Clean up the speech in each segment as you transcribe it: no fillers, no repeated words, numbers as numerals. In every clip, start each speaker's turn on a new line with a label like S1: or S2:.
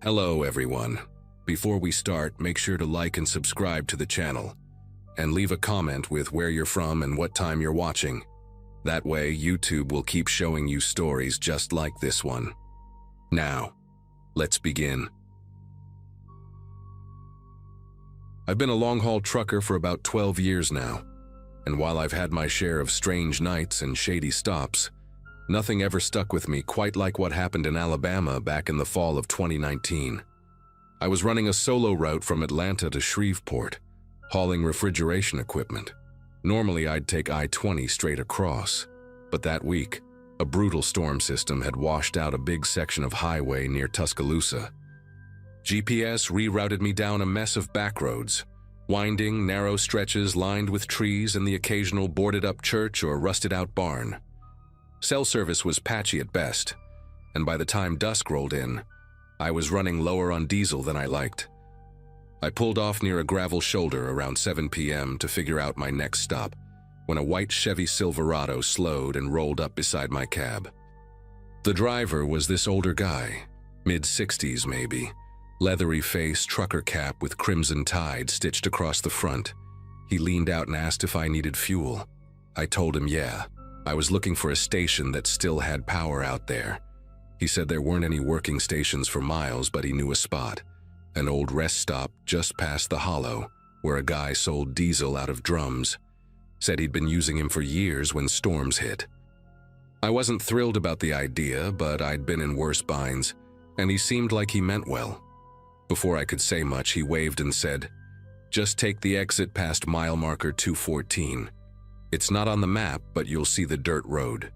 S1: Hello everyone. Before we start, make sure to like and subscribe to the channel, and leave a comment with where you're from and what time you're watching. That way, YouTube will keep showing you stories just like this one. Now, let's begin. I've been a long-haul trucker for about 12 years now, and while I've had my share of strange nights and shady stops, nothing ever stuck with me quite like what happened in Alabama back in the fall of 2019. I was running a solo route from Atlanta to Shreveport, hauling refrigeration equipment. Normally I'd take I-20 straight across, but that week, a brutal storm system had washed out a big section of highway near Tuscaloosa. GPS rerouted me down a mess of back roads, winding, narrow stretches lined with trees and the occasional boarded-up church or rusted-out barn. Cell service was patchy at best, and by the time dusk rolled in, I was running lower on diesel than I liked. I pulled off near a gravel shoulder around 7 p.m. to figure out my next stop, when a white Chevy Silverado slowed and rolled up beside my cab. The driver was this older guy, mid-60s maybe, leathery face, trucker cap with crimson tide stitched across the front. He leaned out and asked if I needed fuel. I told him yeah. I was looking for a station that still had power out there. He said there weren't any working stations for miles, but he knew a spot, an old rest stop just past the hollow, where a guy sold diesel out of drums. Said he'd been using him for years when storms hit. I wasn't thrilled about the idea, but I'd been in worse binds, and he seemed like he meant well. Before I could say much, he waved and said, "Just take the exit past mile marker 214. It's not on the map, but you'll see the dirt road."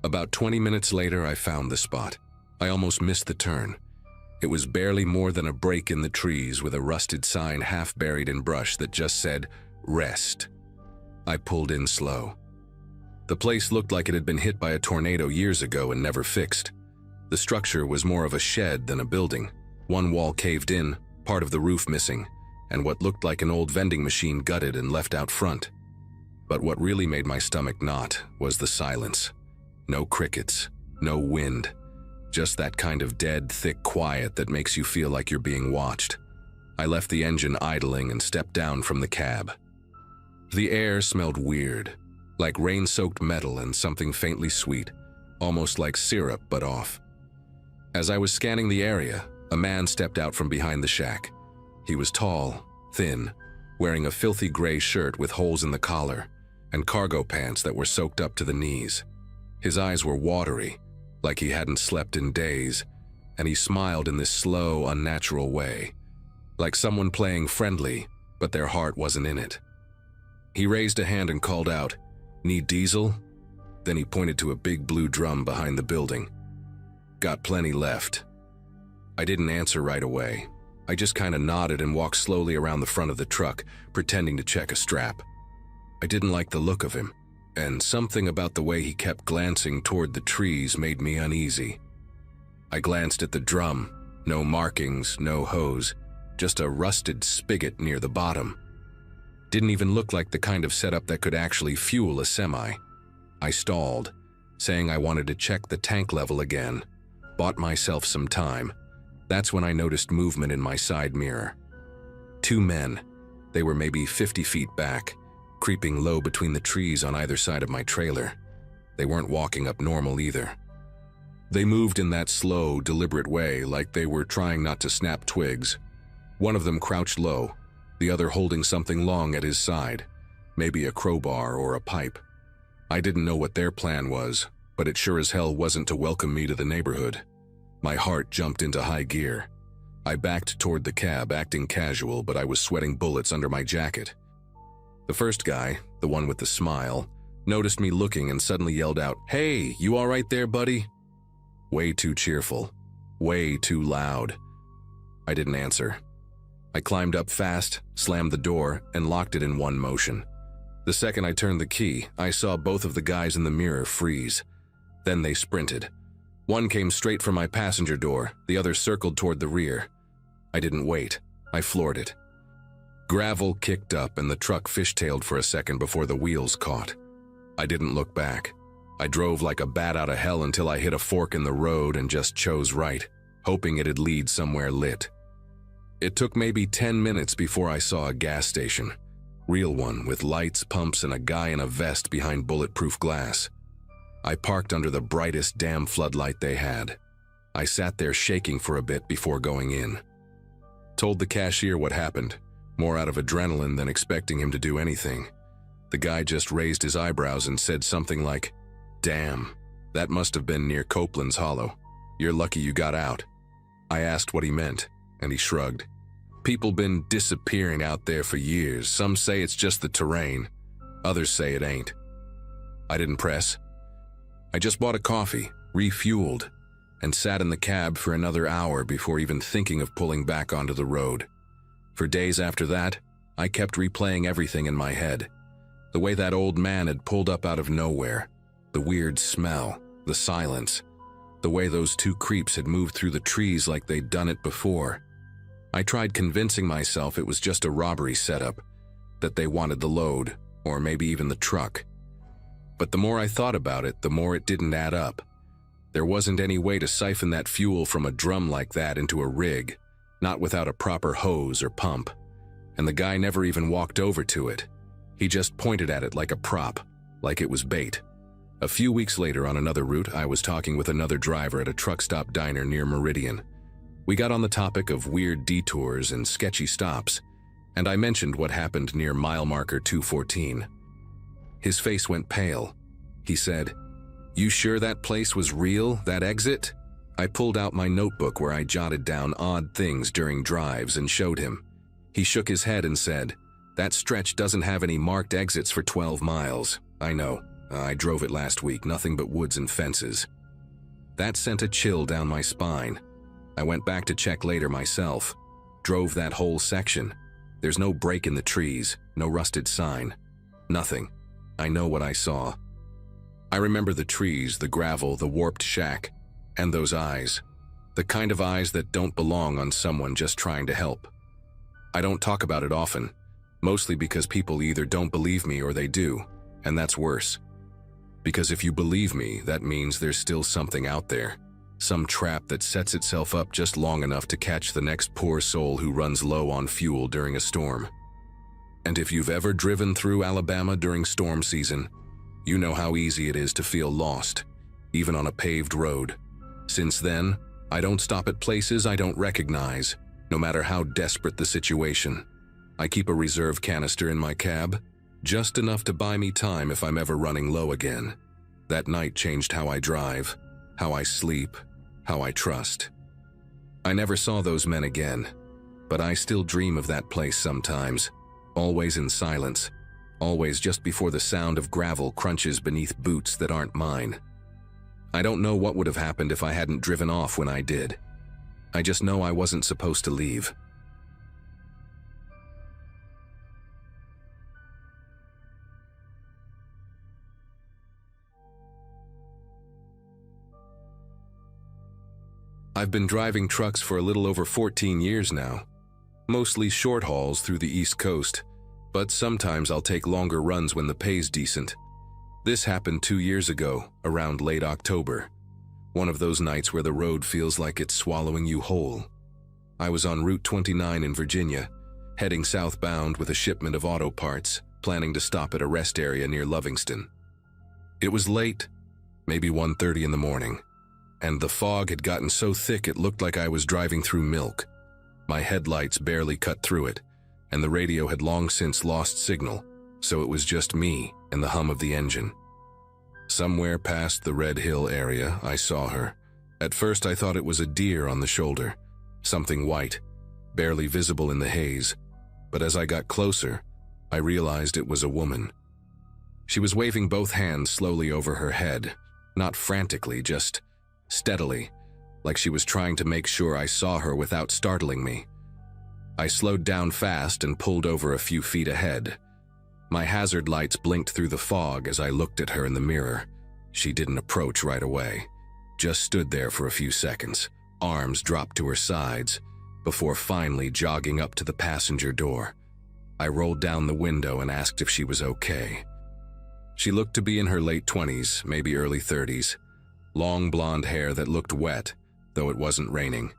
S1: About 20 minutes later, I found the spot. I almost missed the turn. It was barely more than a break in the trees with a rusted sign half buried in brush that just said, "Rest." I pulled in slow. The place looked like it had been hit by a tornado years ago and never fixed. The structure was more of a shed than a building. One wall caved in, part of the roof missing, and what looked like an old vending machine gutted and left out front. But what really made my stomach knot was the silence. No crickets, no wind, just that kind of dead, thick quiet that makes you feel like you're being watched. I left the engine idling and stepped down from the cab. The air smelled weird, like rain-soaked metal and something faintly sweet, almost like syrup but off. As I was scanning the area, a man stepped out from behind the shack. He was tall, thin, wearing a filthy gray shirt with holes in the collar, and cargo pants that were soaked up to the knees. His eyes were watery, like he hadn't slept in days, and he smiled in this slow, unnatural way, like someone playing friendly, but their heart wasn't in it. He raised a hand and called out, "Need diesel?" Then he pointed to a big blue drum behind the building. "Got plenty left." I didn't answer right away. I just kind of nodded and walked slowly around the front of the truck, pretending to check a strap. I didn't like the look of him, and something about the way he kept glancing toward the trees made me uneasy. I glanced at the drum. No markings, no hose, just a rusted spigot near the bottom. Didn't even look like the kind of setup that could actually fuel a semi. I stalled, saying I wanted to check the tank level again. Bought myself some time. That's when I noticed movement in my side mirror. Two men. They were maybe 50 feet back, creeping low between the trees on either side of my trailer. They weren't walking up normal either. They moved in that slow, deliberate way, like they were trying not to snap twigs. One of them crouched low, the other holding something long at his side, maybe a crowbar or a pipe. I didn't know what their plan was, but it sure as hell wasn't to welcome me to the neighborhood. My heart jumped into high gear. I backed toward the cab, acting casual, but I was sweating bullets under my jacket. The first guy, the one with the smile, noticed me looking and suddenly yelled out, "Hey, you all right there, buddy?" Way too cheerful. Way too loud. I didn't answer. I climbed up fast, slammed the door, and locked it in one motion. The second I turned the key, I saw both of the guys in the mirror freeze. Then they sprinted. One came straight for my passenger door, the other circled toward the rear. I didn't wait. I floored it. Gravel kicked up and the truck fishtailed for a second before the wheels caught. I didn't look back. I drove like a bat out of hell until I hit a fork in the road and just chose right. hoping it'd lead somewhere lit. It took maybe 10 minutes before I saw a gas station. Real one, with lights, pumps, and a guy in a vest behind bulletproof glass. I parked under the brightest damn floodlight they had. I sat there shaking for a bit before going in. Told the cashier what happened, more out of adrenaline than expecting him to do anything. The guy just raised his eyebrows and said something like, "Damn, that must have been near Copeland's Hollow. You're lucky you got out." I asked what he meant, and he shrugged. "People been disappearing out there for years. Some say it's just the terrain. Others say it ain't." I didn't press. I just bought a coffee, refueled, and sat in the cab for another hour before even thinking of pulling back onto the road. For days after that, I kept replaying everything in my head. The way that old man had pulled up out of nowhere, the weird smell, the silence, the way those two creeps had moved through the trees like they'd done it before. I tried convincing myself it was just a robbery setup, that they wanted the load, or maybe even the truck. But the more I thought about it, the more it didn't add up. There wasn't any way to siphon that fuel from a drum like that into a rig, not without a proper hose or pump. And the guy never even walked over to it. He just pointed at it like a prop, like it was bait. A few weeks later on another route, I was talking with another driver at a truck stop diner near Meridian. We got on the topic of weird detours and sketchy stops, and I mentioned what happened near mile marker 214. His face went pale. He said, "You sure that place was real, that exit?" I pulled out my notebook where I jotted down odd things during drives and showed him. He shook his head and said, "That stretch doesn't have any marked exits for 12 miles. I know. I drove it last week, nothing but woods and fences." That sent a chill down my spine. I went back to check later myself. Drove that whole section. There's no break in the trees, no rusted sign. Nothing. I know what I saw. I remember the trees, the gravel, the warped shack, and those eyes. The kind of eyes that don't belong on someone just trying to help. I don't talk about it often, mostly because people either don't believe me or they do, and that's worse. Because if you believe me, that means there's still something out there. Some trap that sets itself up just long enough to catch the next poor soul who runs low on fuel during a storm. And if you've ever driven through Alabama during storm season, you know how easy it is to feel lost, even on a paved road. Since then, I don't stop at places I don't recognize, no matter how desperate the situation. I keep a reserve canister in my cab, just enough to buy me time if I'm ever running low again. That night changed how I drive, how I sleep, how I trust. I never saw those men again, but I still dream of that place sometimes, always in silence, always just before the sound of gravel crunches beneath boots that aren't mine. I don't know what would have happened if I hadn't driven off when I did. I just know I wasn't supposed to leave. I've been driving trucks for a little over 14 years now, mostly short hauls through the East Coast, but sometimes I'll take longer runs when the pay's decent. This happened 2 years ago, around late October. One of those nights where the road feels like it's swallowing you whole. I was on Route 29 in Virginia, heading southbound with a shipment of auto parts, planning to stop at a rest area near Lovingston. It was late, maybe 1:30 in the morning, and the fog had gotten so thick it looked like I was driving through milk. My headlights barely cut through it, and the radio had long since lost signal, so it was just me and the hum of the engine. Somewhere past the Red Hill area, I saw her. At first I thought it was a deer on the shoulder, something white, barely visible in the haze, but as I got closer, I realized it was a woman. She was waving both hands slowly over her head, not frantically, just steadily, like she was trying to make sure I saw her without startling me. I slowed down fast and pulled over a few feet ahead. My hazard lights blinked through the fog as I looked at her in the mirror. She didn't approach right away, just stood there for a few seconds, arms dropped to her sides, before finally jogging up to the passenger door. I rolled down the window and asked if she was okay. She looked to be in her late 20s, maybe early 30s. Long blonde hair that looked wet, though it wasn't raining.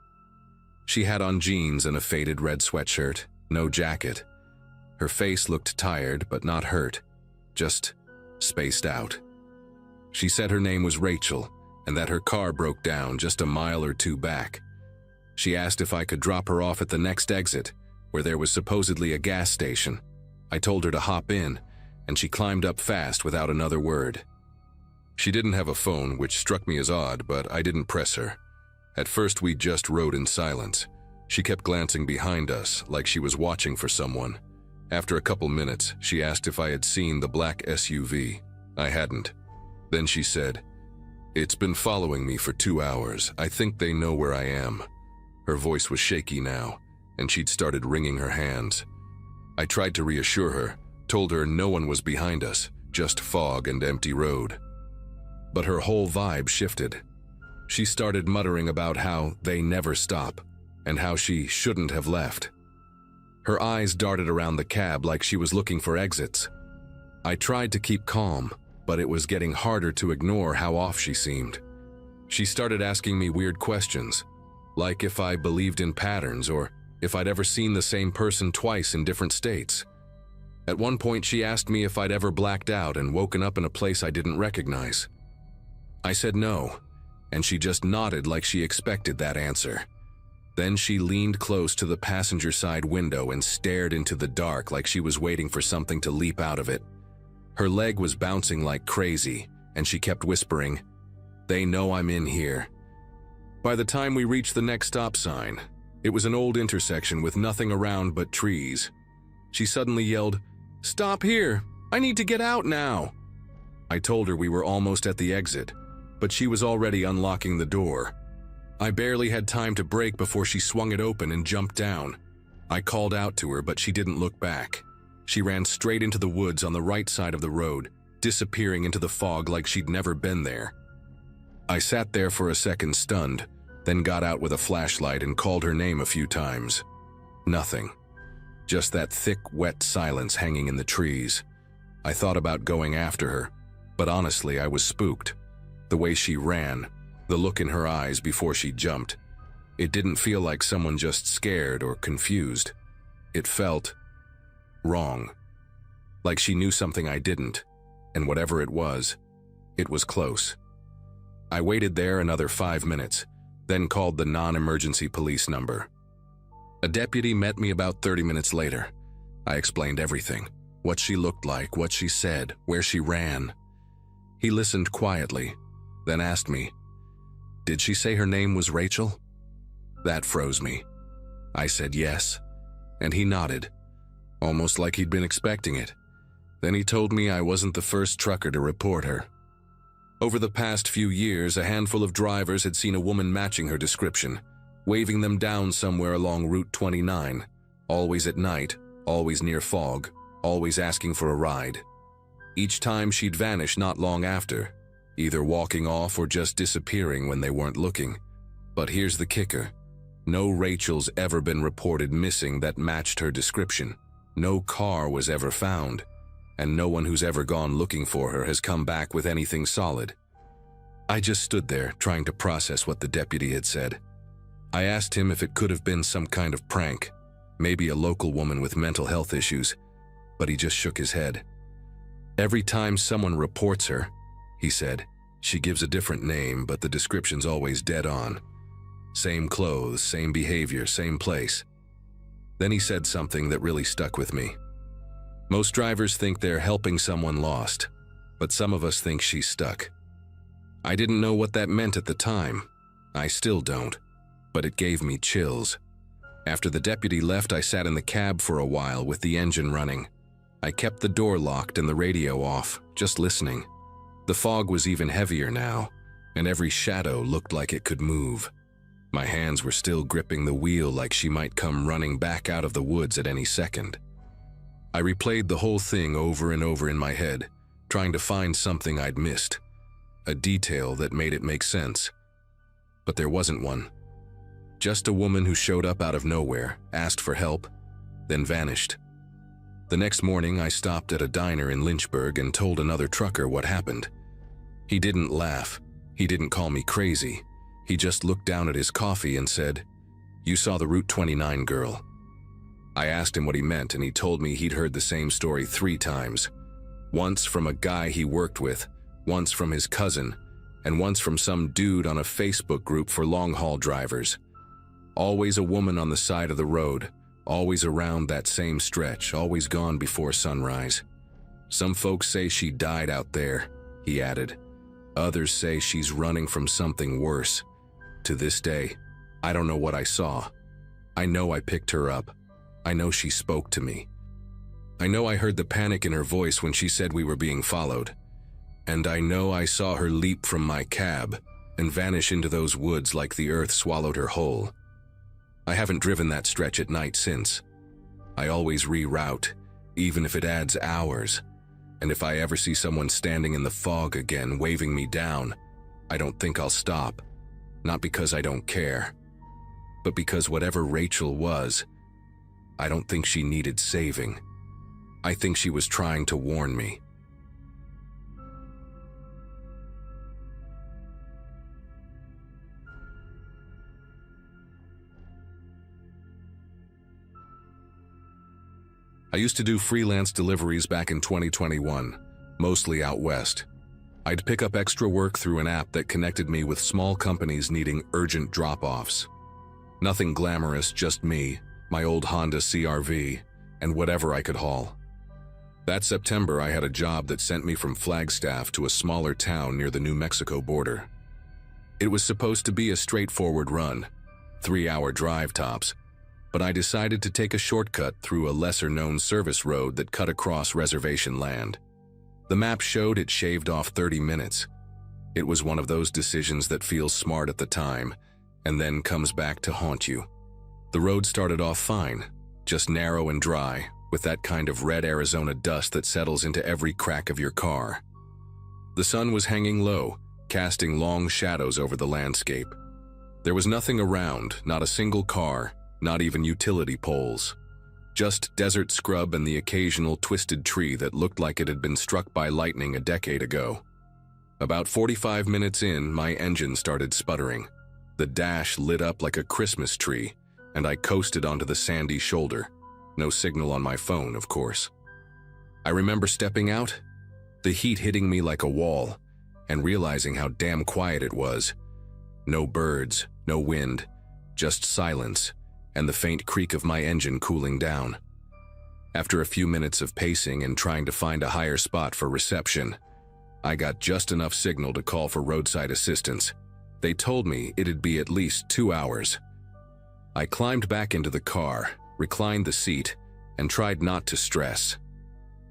S1: She had on jeans and a faded red sweatshirt, no jacket. Her face looked tired but not hurt, just spaced out. She said her name was Rachel and that her car broke down just a mile or two back. She asked if I could drop her off at the next exit, where there was supposedly a gas station. I told her to hop in, and she climbed up fast without another word. She didn't have a phone, which struck me as odd, but I didn't press her. At first, we just rode in silence. She kept glancing behind us, like she was watching for someone. After a couple minutes, she asked if I had seen the black SUV. I hadn't. Then she said, "It's been following me for 2 hours. I think they know where I am." Her voice was shaky now, and she'd started wringing her hands. I tried to reassure her, told her no one was behind us, just fog and empty road. But her whole vibe shifted. She started muttering about how they never stop, and how she shouldn't have left. Her eyes darted around the cab like she was looking for exits. I tried to keep calm, but it was getting harder to ignore how off she seemed. She started asking me weird questions, like if I believed in patterns or if I'd ever seen the same person twice in different states. At one point, she asked me if I'd ever blacked out and woken up in a place I didn't recognize. I said no, and she just nodded like she expected that answer. Then she leaned close to the passenger side window and stared into the dark like she was waiting for something to leap out of it. Her leg was bouncing like crazy, and she kept whispering, "They know I'm in here." By the time we reached the next stop sign, it was an old intersection with nothing around but trees. She suddenly yelled, "Stop here! I need to get out now!" I told her we were almost at the exit, but she was already unlocking the door. I barely had time to brake before she swung it open and jumped down. I called out to her, but she didn't look back. She ran straight into the woods on the right side of the road, disappearing into the fog like she'd never been there. I sat there for a second stunned, then got out with a flashlight and called her name a few times. Nothing. Just that thick, wet silence hanging in the trees. I thought about going after her, but honestly, I was spooked. The way she ran, the look in her eyes before she jumped. It didn't feel like someone just scared or confused. It felt wrong. Like she knew something I didn't, and whatever it was close. I waited there another 5 minutes, then called the non-emergency police number. A deputy met me about 30 minutes later. I explained everything, what she looked like, what she said, where she ran. He listened quietly, then asked me, "Did she say her name was Rachel?" That froze me. I said yes, and he nodded, almost like he'd been expecting it. Then he told me I wasn't the first trucker to report her. Over the past few years, a handful of drivers had seen a woman matching her description, waving them down somewhere along Route 29, always at night, always near fog, always asking for a ride. Each time she'd vanish not long after, either walking off or just disappearing when they weren't looking. But here's the kicker. No Rachel's ever been reported missing that matched her description. No car was ever found, and no one who's ever gone looking for her has come back with anything solid. I just stood there, trying to process what the deputy had said. I asked him if it could have been some kind of prank, maybe a local woman with mental health issues, but he just shook his head. "Every time someone reports her," he said, "she gives a different name, but the description's always dead on. Same clothes, same behavior, same place." Then he said something that really stuck with me. "Most drivers think they're helping someone lost, but some of us think she's stuck." I didn't know what that meant at the time. I still don't, but it gave me chills. After the deputy left, I sat in the cab for a while with the engine running. I kept the door locked and the radio off, just listening. The fog was even heavier now, and every shadow looked like it could move. My hands were still gripping the wheel like she might come running back out of the woods at any second. I replayed the whole thing over and over in my head, trying to find something I'd missed, a detail that made it make sense. But there wasn't one. Just a woman who showed up out of nowhere, asked for help, then vanished. The next morning, I stopped at a diner in Lynchburg and told another trucker what happened. He didn't laugh. He didn't call me crazy. He just looked down at his coffee and said, "You saw the Route 29 girl." I asked him what he meant, and he told me he'd heard the same story 3 times. Once from a guy he worked with, once from his cousin, and once from some dude on a Facebook group for long-haul drivers. Always a woman on the side of the road, always around that same stretch, always gone before sunrise. Some folks say she died out there, he added. Others say she's running from something worse. To this day, I don't know what I saw. I know I picked her up. I know she spoke to me. I know I heard the panic in her voice when she said we were being followed. And I know I saw her leap from my cab and vanish into those woods like the earth swallowed her whole. I haven't driven that stretch at night since. I always reroute, even if it adds hours. And if I ever see someone standing in the fog again waving me down, I don't think I'll stop. Not because I don't care, but because whatever Rachel was, I don't think she needed saving. I think she was trying to warn me. I used to do freelance deliveries back in 2021, mostly out west. I'd pick up extra work through an app that connected me with small companies needing urgent drop-offs. Nothing glamorous, just me, my old Honda CR-V, and whatever I could haul. That September, I had a job that sent me from Flagstaff to a smaller town near the New Mexico border. It was supposed to be a straightforward run, 3-hour drive tops, but I decided to take a shortcut through a lesser-known service road that cut across reservation land. The map showed it shaved off 30 minutes. It was one of those decisions that feels smart at the time, and then comes back to haunt you. The road started off fine, just narrow and dry, with that kind of red Arizona dust that settles into every crack of your car. The sun was hanging low, casting long shadows over the landscape. There was nothing around, not a single car, not even utility poles. Just desert scrub and the occasional twisted tree that looked like it had been struck by lightning a decade ago. About 45 minutes in, my engine started sputtering. The dash lit up like a Christmas tree, and I coasted onto the sandy shoulder. No signal on my phone, of course. I remember stepping out, the heat hitting me like a wall, and realizing how damn quiet it was. No birds, no wind, just silence, and the faint creak of my engine cooling down. After a few minutes of pacing and trying to find a higher spot for reception, I got just enough signal to call for roadside assistance. They told me it'd be at least 2 hours. I climbed back into the car, reclined the seat, and tried not to stress.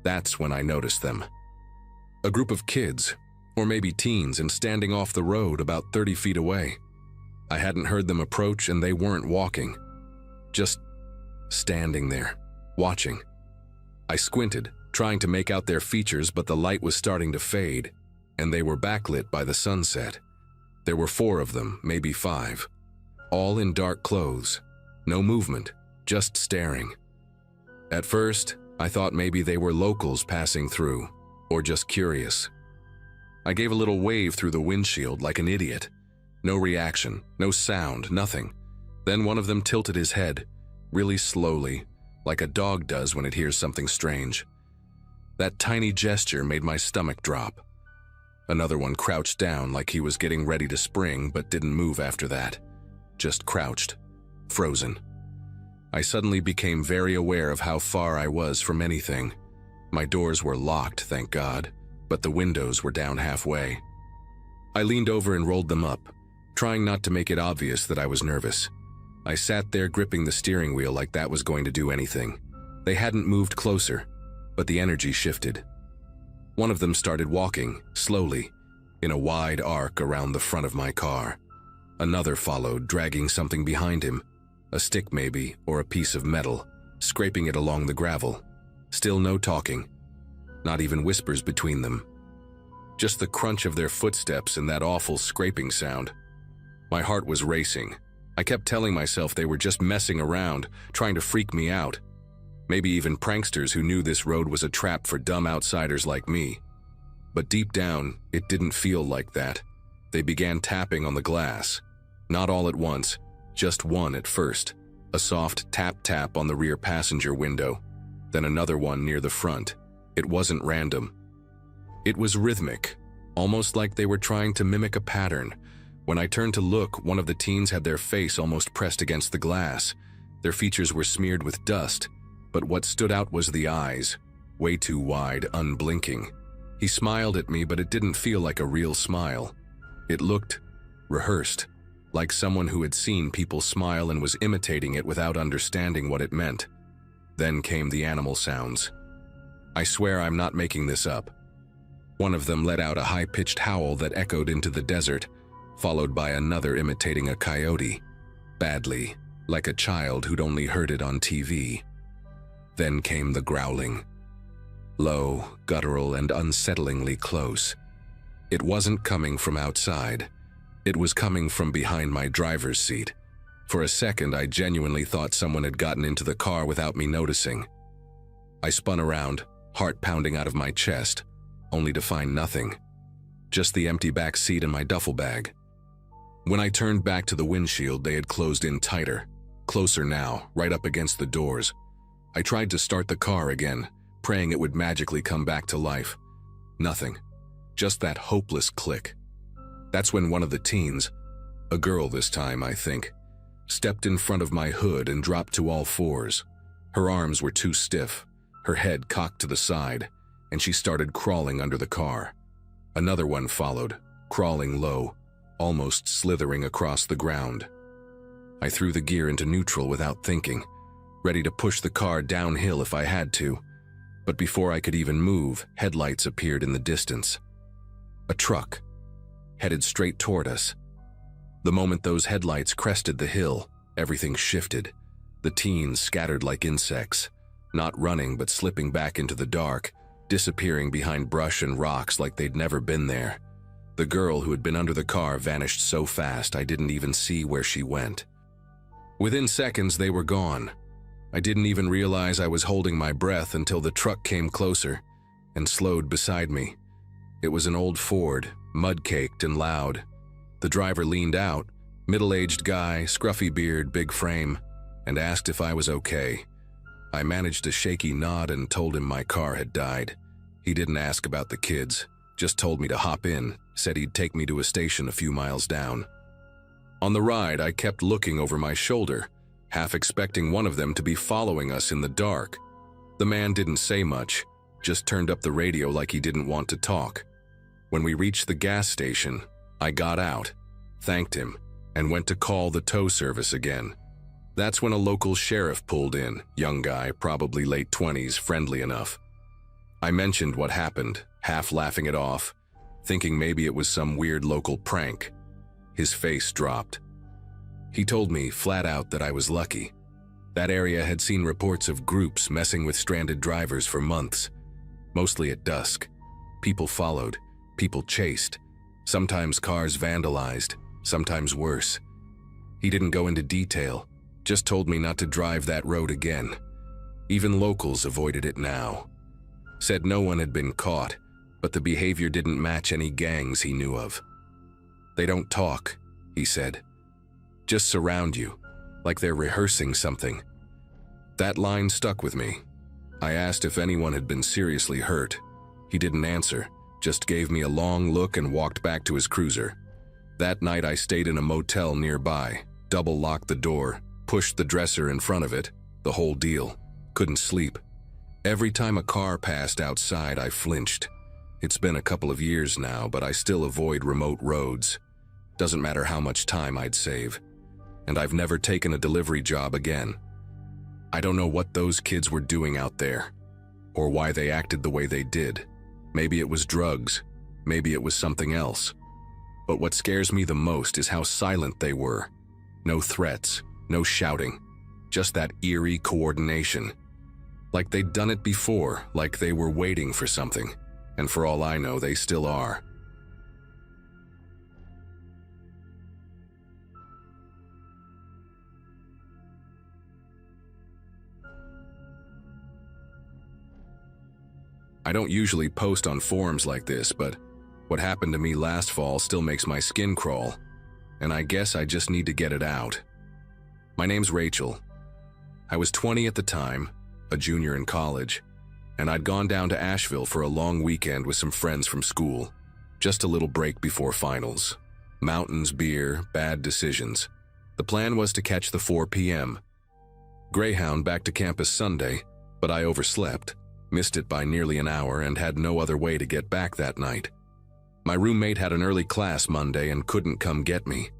S1: That's when I noticed them. A group of kids, or maybe teens, and standing off the road about 30 feet away. I hadn't heard them approach, and they weren't walking. Just standing there, watching. I squinted, trying to make out their features, but the light was starting to fade, and they were backlit by the sunset. There were 4 of them, maybe 5, all in dark clothes. No movement, just staring. At first, I thought maybe they were locals passing through, or just curious. I gave a little wave through the windshield like an idiot. No reaction, no sound, nothing. Then one of them tilted his head, really slowly, like a dog does when it hears something strange. That tiny gesture made my stomach drop. Another one crouched down like he was getting ready to spring, but didn't move after that. Just crouched, frozen. I suddenly became very aware of how far I was from anything. My doors were locked, thank God, but the windows were down halfway. I leaned over and rolled them up, trying not to make it obvious that I was nervous. I sat there gripping the steering wheel like that was going to do anything. They hadn't moved closer, but the energy shifted. One of them started walking, slowly, in a wide arc around the front of my car. Another followed, dragging something behind him, a stick maybe, or a piece of metal, scraping it along the gravel. Still no talking, not even whispers between them. Just the crunch of their footsteps and that awful scraping sound. My heart was racing. I kept telling myself they were just messing around, trying to freak me out. Maybe even pranksters who knew this road was a trap for dumb outsiders like me. But deep down, it didn't feel like that. They began tapping on the glass, Not all at once, just one at first. A soft tap-tap on the rear passenger window, then another one near the front. It wasn't random. It was rhythmic, almost like they were trying to mimic a pattern. When I turned to look, one of the teens had their face almost pressed against the glass. Their features were smeared with dust, but what stood out was the eyes, way too wide, unblinking. He smiled at me, but it didn't feel like a real smile. It looked rehearsed, like someone who had seen people smile and was imitating it without understanding what it meant. Then came the animal sounds. I swear I'm not making this up. One of them let out a high-pitched howl that echoed into the desert, followed by another imitating a coyote, badly, like a child who'd only heard it on TV. Then came the growling. Low, guttural, and unsettlingly close. It wasn't coming from outside. It was coming from behind my driver's seat. For a second, I genuinely thought someone had gotten into the car without me noticing. I spun around, heart pounding out of my chest, only to find nothing. Just the empty back seat and my duffel bag. When I turned back to the windshield, they had closed in tighter, closer now, right up against the doors. I tried to start the car again, praying it would magically come back to life. Nothing. Just that hopeless click. That's when one of the teens, a girl this time, I think, stepped in front of my hood and dropped to all fours. Her arms were too stiff, her head cocked to the side, and she started crawling under the car. Another one followed, crawling low, almost slithering across the ground. I threw the gear into neutral without thinking, ready to push the car downhill if I had to. But before I could even move, headlights appeared in the distance. A truck, headed straight toward us. The moment those headlights crested the hill, everything shifted. The teens scattered like insects, not running but slipping back into the dark, disappearing behind brush and rocks like they'd never been there. The girl who had been under the car vanished so fast I didn't even see where she went. Within seconds, they were gone. I didn't even realize I was holding my breath until the truck came closer and slowed beside me. It was an old Ford, mud-caked and loud. The driver leaned out, middle-aged guy, scruffy beard, big frame, and asked if I was okay. I managed a shaky nod and told him my car had died. He didn't ask about the kids, just told me to hop in, said he'd take me to a station a few miles down. On the ride, I kept looking over my shoulder, half expecting one of them to be following us in the dark. The man didn't say much, just turned up the radio like he didn't want to talk. When we reached the gas station, I got out, thanked him, and went to call the tow service again. That's when a local sheriff pulled in, young guy, probably late 20s, friendly enough. I mentioned what happened, half laughing it off, thinking maybe it was some weird local prank. His face dropped. He told me flat out that I was lucky. That area had seen reports of groups messing with stranded drivers for months, mostly at dusk. People followed, people chased, sometimes cars vandalized, sometimes worse. He didn't go into detail, just told me not to drive that road again. Even locals avoided it now. Said no one had been caught, but the behavior didn't match any gangs he knew of. They don't talk, he said. Just surround you, like they're rehearsing something. That line stuck with me. I asked if anyone had been seriously hurt. He didn't answer, just gave me a long look and walked back to his cruiser. That night I stayed in a motel nearby, double-locked the door, pushed the dresser in front of it, the whole deal. Couldn't sleep. Every time a car passed outside, I flinched. It's been a couple of years now, but I still avoid remote roads. Doesn't matter how much time I'd save. And I've never taken a delivery job again. I don't know what those kids were doing out there, or why they acted the way they did. Maybe it was drugs, maybe it was something else. But what scares me the most is how silent they were. No threats, no shouting, just that eerie coordination. Like they'd done it before, like they were waiting for something, and for all I know, they still are. I don't usually post on forums like this, but what happened to me last fall still makes my skin crawl. and I guess I just need to get it out. My name's Rachel. I was 20 at the time, a junior in college, and I'd gone down to Asheville for a long weekend with some friends from school. Just a little break before finals. Mountains, beer, bad decisions. The plan was to catch the 4 p.m. Greyhound back to campus Sunday, but I overslept, missed it by nearly an hour, and had no other way to get back that night. My roommate had an early class Monday and couldn't come get me.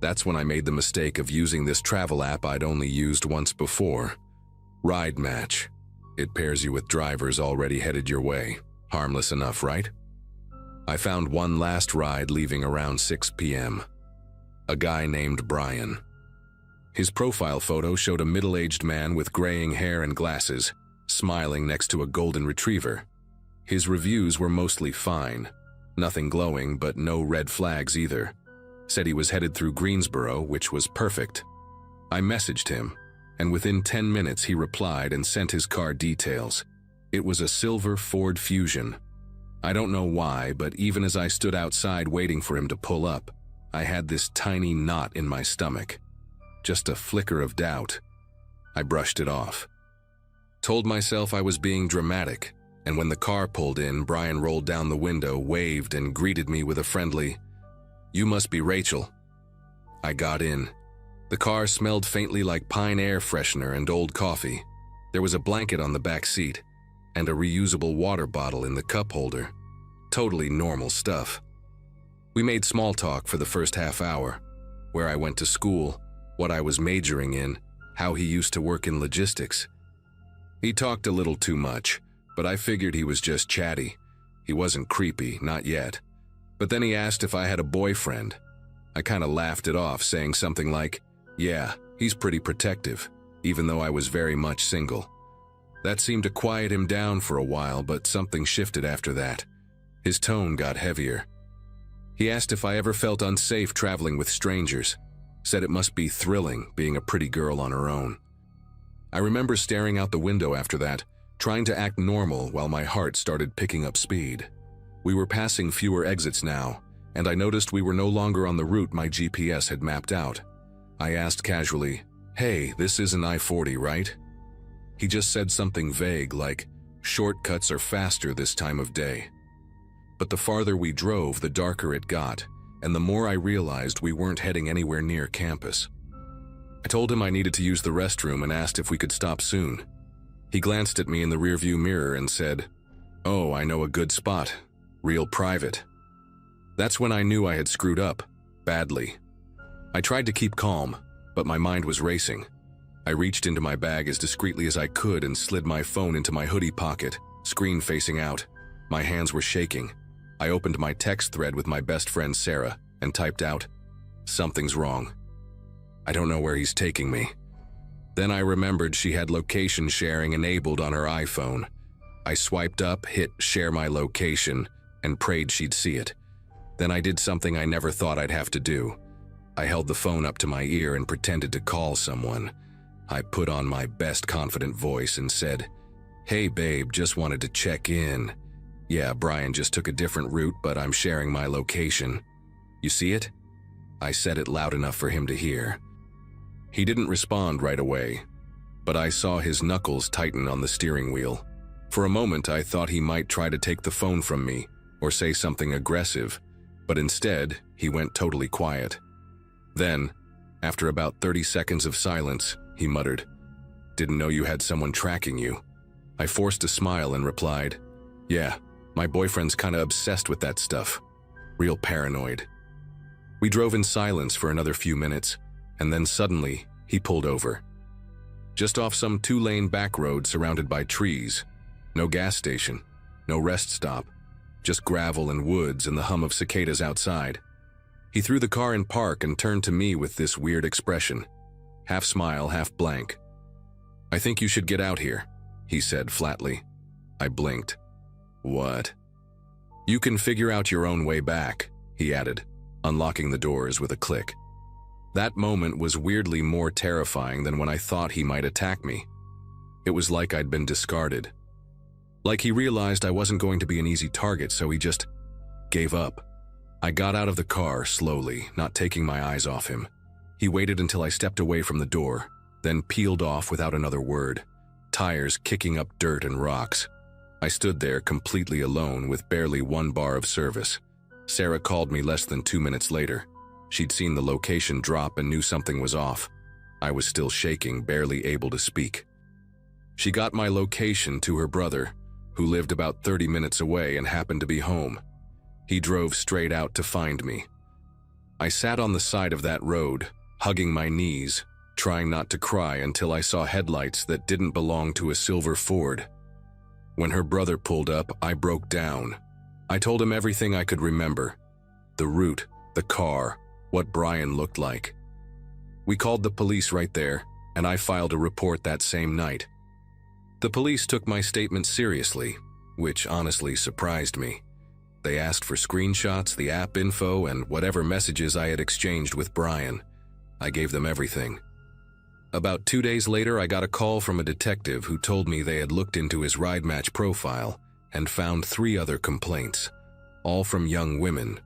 S1: That's when I made the mistake of using this travel app I'd only used once before. Ride Match. It pairs you with drivers already headed your way. Harmless enough, right? I found one last ride leaving around 6 p.m. A guy named Brian. His profile photo showed a middle-aged man with graying hair and glasses, smiling next to a golden retriever. His reviews were mostly fine. Nothing glowing, but no red flags either. Said he was headed through Greensboro, which was perfect. I messaged him, and within 10 minutes he replied and sent his car details. It was a silver Ford Fusion. I don't know why, but even as I stood outside waiting for him to pull up, I had this tiny knot in my stomach. Just a flicker of doubt. I brushed it off. Told myself I was being dramatic, and when the car pulled in, Brian rolled down the window, waved, and greeted me with a friendly, "You must be Rachel." I got in. The car smelled faintly like pine air freshener and old coffee. There was a blanket on the back seat, and a reusable water bottle in the cup holder. Totally normal stuff. We made small talk for the first half hour, where I went to school, what I was majoring in, how he used to work in logistics. He talked a little too much, but I figured he was just chatty. He wasn't creepy, not yet. But then he asked if I had a boyfriend. I kinda laughed it off, saying something like, "Yeah, he's pretty protective," even though I was very much single. That seemed to quiet him down for a while, but something shifted after that. His tone got heavier. He asked if I ever felt unsafe traveling with strangers. Said it must be thrilling, being a pretty girl on her own. I remember staring out the window after that, trying to act normal while my heart started picking up speed. We were passing fewer exits now, and I noticed we were no longer on the route my GPS had mapped out. I asked casually, "Hey, this isn't I-40, right?" He just said something vague like, "Shortcuts are faster this time of day." But the farther we drove, the darker it got, and the more I realized we weren't heading anywhere near campus. I told him I needed to use the restroom and asked if we could stop soon. He glanced at me in the rearview mirror and said, "Oh, I know a good spot. Real private." That's when I knew I had screwed up, badly. I tried to keep calm, but my mind was racing. I reached into my bag as discreetly as I could and slid my phone into my hoodie pocket, screen facing out. My hands were shaking. I opened my text thread with my best friend Sarah and typed out, "Something's wrong. I don't know where he's taking me." Then I remembered she had location sharing enabled on her iPhone. I swiped up, hit share my location, and prayed she'd see it. Then I did something I never thought I'd have to do. I held the phone up to my ear and pretended to call someone. I put on my best confident voice and said, "Hey babe, just wanted to check in. Yeah, Brian just took a different route, but I'm sharing my location. You see it?" I said it loud enough for him to hear. He didn't respond right away, but I saw his knuckles tighten on the steering wheel. For a moment, I thought he might try to take the phone from me or say something aggressive, but instead, he went totally quiet. Then, after about 30 seconds of silence, he muttered, "Didn't know you had someone tracking you." I forced a smile and replied, "Yeah, my boyfriend's kinda obsessed with that stuff. Real paranoid." We drove in silence for another few minutes, and then suddenly, he pulled over. Just off some 2-lane back road surrounded by trees. No gas station, no rest stop, just gravel and woods and the hum of cicadas outside. He threw the car in park and turned to me with this weird expression, half smile, half blank. "I think you should get out here," he said flatly. I blinked. "What?" "You can figure out your own way back," he added, unlocking the doors with a click. That moment was weirdly more terrifying than when I thought he might attack me. It was like I'd been discarded. Like he realized I wasn't going to be an easy target, so he just gave up. I got out of the car slowly, not taking my eyes off him. He waited until I stepped away from the door, then peeled off without another word, tires kicking up dirt and rocks. I stood there completely alone with barely 1 bar of service. Sarah called me less than 2 minutes later. She'd seen the location drop and knew something was off. I was still shaking, barely able to speak. She got my location to her brother, who lived about 30 minutes away and happened to be home. He drove straight out to find me. I sat on the side of that road, hugging my knees, trying not to cry until I saw headlights that didn't belong to a silver Ford. When her brother pulled up, I broke down. I told him everything I could remember. The route, the car, what Brian looked like. We called the police right there, and I filed a report that same night. The police took my statement seriously, which honestly surprised me. They asked for screenshots, the app info, and whatever messages I had exchanged with Brian. I gave them everything. About 2 days later, I got a call from a detective who told me they had looked into his ride match profile and found 3 other complaints, all from young women.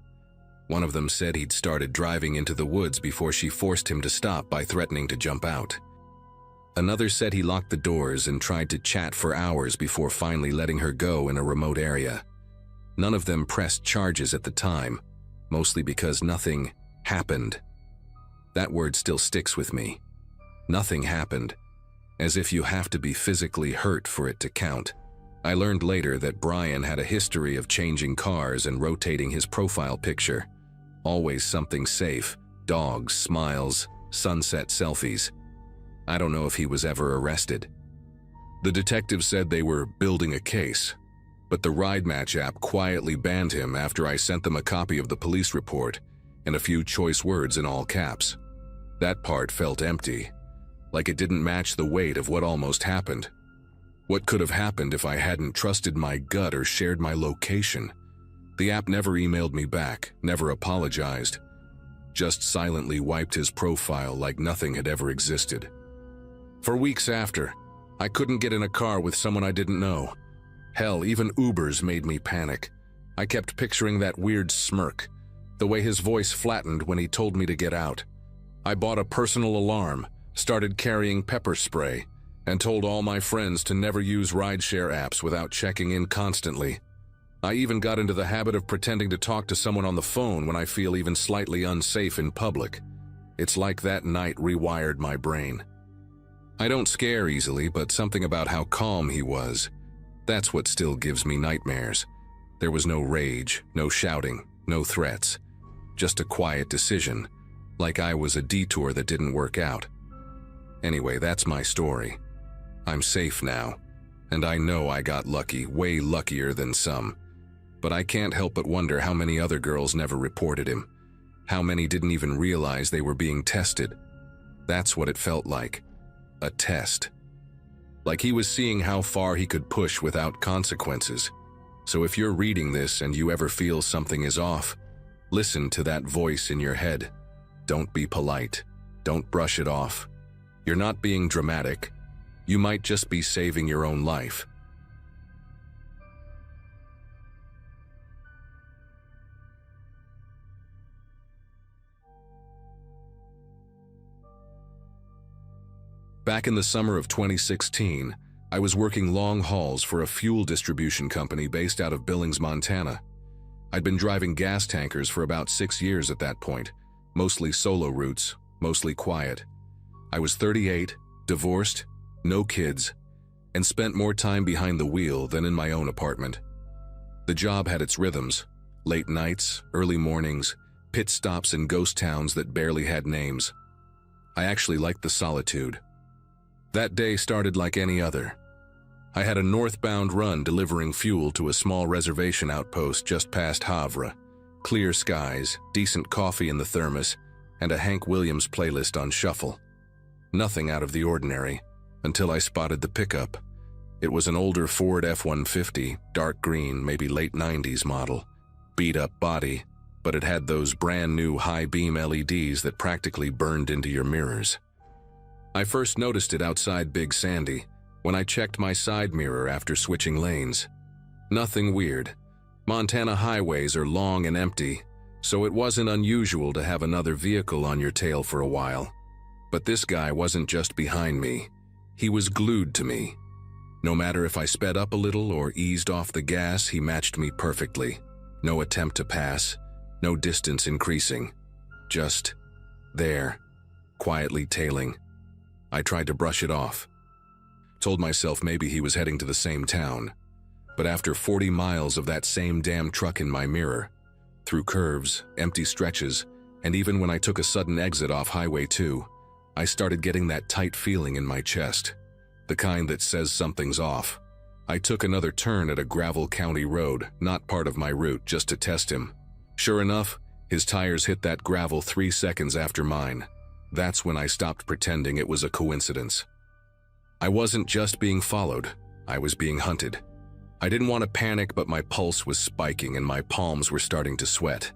S1: One of them said he'd started driving into the woods before she forced him to stop by threatening to jump out. Another said he locked the doors and tried to chat for hours before finally letting her go in a remote area. None of them pressed charges at the time, mostly because nothing happened. That word still sticks with me. Nothing happened, as if you have to be physically hurt for it to count. I learned later that Brian had a history of changing cars and rotating his profile picture. Always something safe, dogs, smiles, sunset selfies. I don't know if he was ever arrested. The detective said they were building a case, but the Ride Match app quietly banned him after I sent them a copy of the police report and a few choice words in all caps. That part felt empty, like it didn't match the weight of what almost happened. What could have happened if I hadn't trusted my gut or shared my location? The app never emailed me back, never apologized, just silently wiped his profile like nothing had ever existed. For weeks after, I couldn't get in a car with someone I didn't know. Hell, even Ubers made me panic. I kept picturing that weird smirk, the way his voice flattened when he told me to get out. I bought a personal alarm, started carrying pepper spray, and told all my friends to never use rideshare apps without checking in constantly. I even got into the habit of pretending to talk to someone on the phone when I feel even slightly unsafe in public. It's like that night rewired my brain. I don't scare easily, but something about how calm he was, that's what still gives me nightmares. There was no rage, no shouting, no threats. Just a quiet decision, like I was a detour that didn't work out. Anyway, that's my story. I'm safe now, and I know I got lucky, way luckier than some. But I can't help but wonder how many other girls never reported him. How many didn't even realize they were being tested. That's what it felt like. A test. Like he was seeing how far he could push without consequences. So if you're reading this and you ever feel something is off, listen to that voice in your head. Don't be polite. Don't brush it off. You're not being dramatic. You might just be saving your own life. Back in the summer of 2016, I was working long hauls for a fuel distribution company based out of Billings, Montana. I'd been driving gas tankers for about 6 years at that point, mostly solo routes, mostly quiet. I was 38, divorced, no kids, and spent more time behind the wheel than in my own apartment. The job had its rhythms, late nights, early mornings, pit stops in ghost towns that barely had names. I actually liked the solitude. That day started like any other. I had a northbound run delivering fuel to a small reservation outpost just past Havre. Clear skies, decent coffee in the thermos, and a Hank Williams playlist on shuffle. Nothing out of the ordinary, until I spotted the pickup. It was an older Ford F-150, dark green, maybe late 90s model. Beat-up body, but it had those brand new high-beam LEDs that practically burned into your mirrors. I first noticed it outside Big Sandy, when I checked my side mirror after switching lanes. Nothing weird. Montana highways are long and empty, so it wasn't unusual to have another vehicle on your tail for a while. But this guy wasn't just behind me. He was glued to me. No matter if I sped up a little or eased off the gas, he matched me perfectly. No attempt to pass, no distance increasing. Just there, quietly tailing. I tried to brush it off. Told myself maybe he was heading to the same town. But after 40 miles of that same damn truck in my mirror, through curves, empty stretches, and even when I took a sudden exit off Highway 2, I started getting that tight feeling in my chest, the kind that says something's off. I took another turn at a gravel county road, not part of my route, just to test him. Sure enough, his tires hit that gravel 3 seconds after mine. That's when I stopped pretending it was a coincidence. I wasn't just being followed, I was being hunted. I didn't want to panic, but my pulse was spiking and my palms were starting to sweat.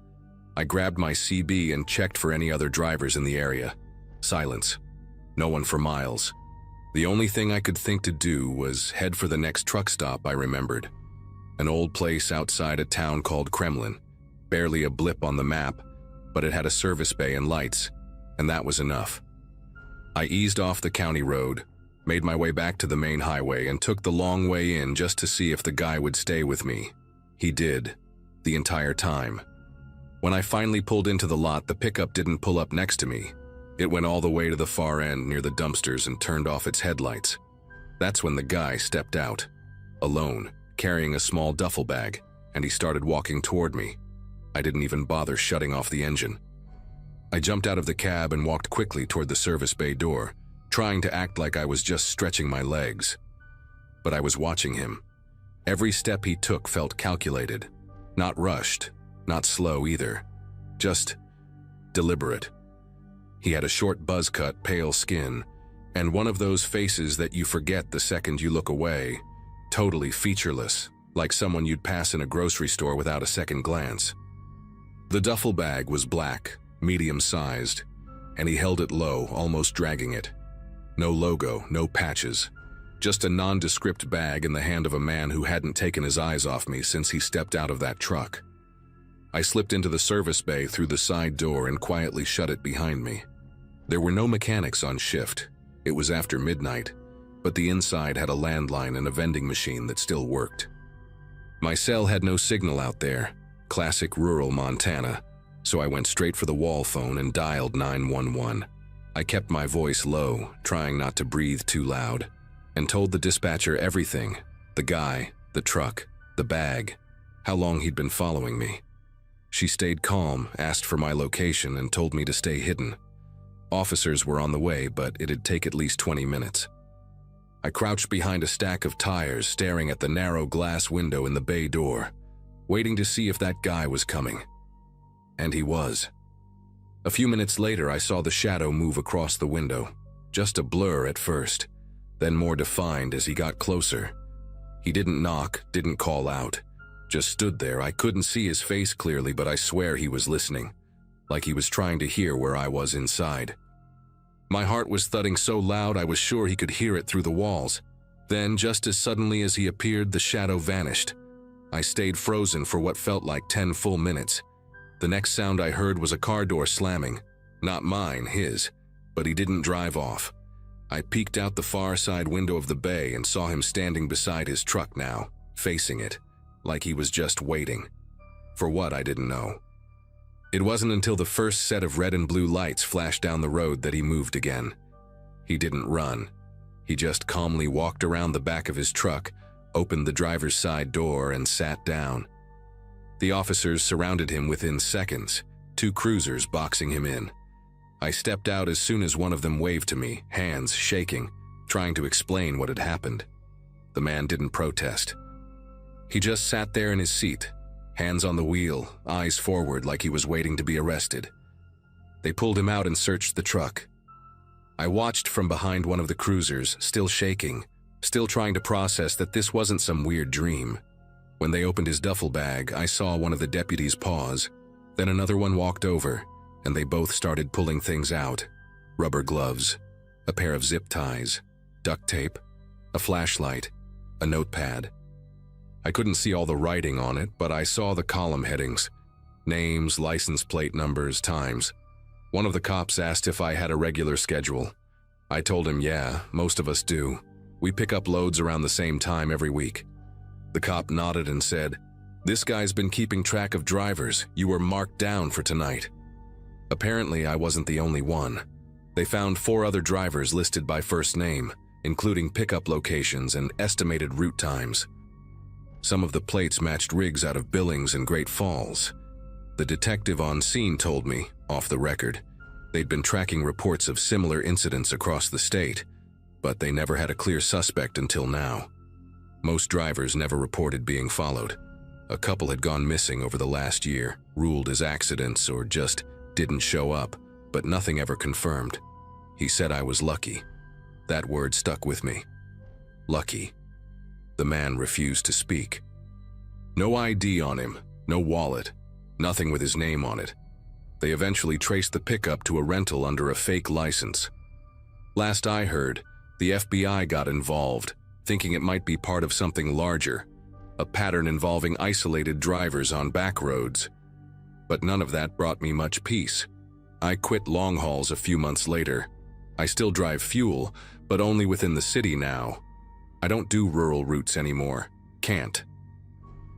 S1: I grabbed my CB and checked for any other drivers in the area. Silence. No one for miles. The only thing I could think to do was head for the next truck stop I remembered. An old place outside a town called Kremlin. Barely a blip on the map, but it had a service bay and lights, and that was enough. I eased off the county road, made my way back to the main highway, and took the long way in just to see if the guy would stay with me. He did, the entire time. When I finally pulled into the lot, the pickup didn't pull up next to me. It went all the way to the far end near the dumpsters and turned off its headlights. That's when the guy stepped out, alone, carrying a small duffel bag, and he started walking toward me. I didn't even bother shutting off the engine. I jumped out of the cab and walked quickly toward the service bay door, trying to act like I was just stretching my legs. But I was watching him. Every step he took felt calculated. Not rushed, not slow either. Just deliberate. He had a short buzz cut, pale skin, and one of those faces that you forget the second you look away. Totally featureless, like someone you'd pass in a grocery store without a second glance. The duffel bag was black, medium-sized, and he held it low, almost dragging it. No logo, no patches. Just a nondescript bag in the hand of a man who hadn't taken his eyes off me since he stepped out of that truck. I slipped into the service bay through the side door and quietly shut it behind me. There were no mechanics on shift. It was after midnight, but the inside had a landline and a vending machine that still worked. My cell had no signal out there, classic rural Montana, so I went straight for the wall phone and dialed 911. I kept my voice low, trying not to breathe too loud, and told the dispatcher everything: the guy, the truck, the bag, how long he'd been following me. She stayed calm, asked for my location, and told me to stay hidden. Officers were on the way, but it'd take at least 20 minutes. I crouched behind a stack of tires, staring at the narrow glass window in the bay door, waiting to see if that guy was coming. And he was. A few minutes later, I saw the shadow move across the window, just a blur at first, then more defined as he got closer. He didn't knock, didn't call out, just stood there. I couldn't see his face clearly, but I swear he was listening, like he was trying to hear where I was inside. My heart was thudding so loud I was sure he could hear it through the walls. Then, just as suddenly as he appeared, the shadow vanished. I stayed frozen for what felt like 10 full minutes. The next sound I heard was a car door slamming. Not mine, his, but he didn't drive off. I peeked out the far side window of the bay and saw him standing beside his truck now, facing it, like he was just waiting. For what, I didn't know. It wasn't until the first set of red and blue lights flashed down the road that he moved again. He didn't run. He just calmly walked around the back of his truck, opened the driver's side door, and sat down. The officers surrounded him within seconds, 2 cruisers boxing him in. I stepped out as soon as one of them waved to me, hands shaking, trying to explain what had happened. The man didn't protest. He just sat there in his seat, hands on the wheel, eyes forward like he was waiting to be arrested. They pulled him out and searched the truck. I watched from behind one of the cruisers, still shaking, still trying to process that this wasn't some weird dream. When they opened his duffel bag, I saw one of the deputies pause. Then another one walked over, and they both started pulling things out. Rubber gloves, a pair of zip ties, duct tape, a flashlight, a notepad. I couldn't see all the writing on it, but I saw the column headings. Names, license plate numbers, times. One of the cops asked if I had a regular schedule. I told him, yeah, most of us do. We pick up loads around the same time every week. The cop nodded and said, "This guy's been keeping track of drivers. You were marked down for tonight." Apparently, I wasn't the only one. They found 4 other drivers listed by first name, including pickup locations and estimated route times. Some of the plates matched rigs out of Billings and Great Falls. The detective on scene told me, off the record, they'd been tracking reports of similar incidents across the state, but they never had a clear suspect until now. Most drivers never reported being followed. A couple had gone missing over the last year, ruled as accidents or just didn't show up, but nothing ever confirmed. He said I was lucky. That word stuck with me. Lucky. The man refused to speak. No ID on him, no wallet, nothing with his name on it. They eventually traced the pickup to a rental under a fake license. Last I heard, the FBI got involved, thinking it might be part of something larger, a pattern involving isolated drivers on back roads. But none of that brought me much peace. I quit long hauls a few months later. I still drive fuel, but only within the city now. I don't do rural routes anymore. Can't.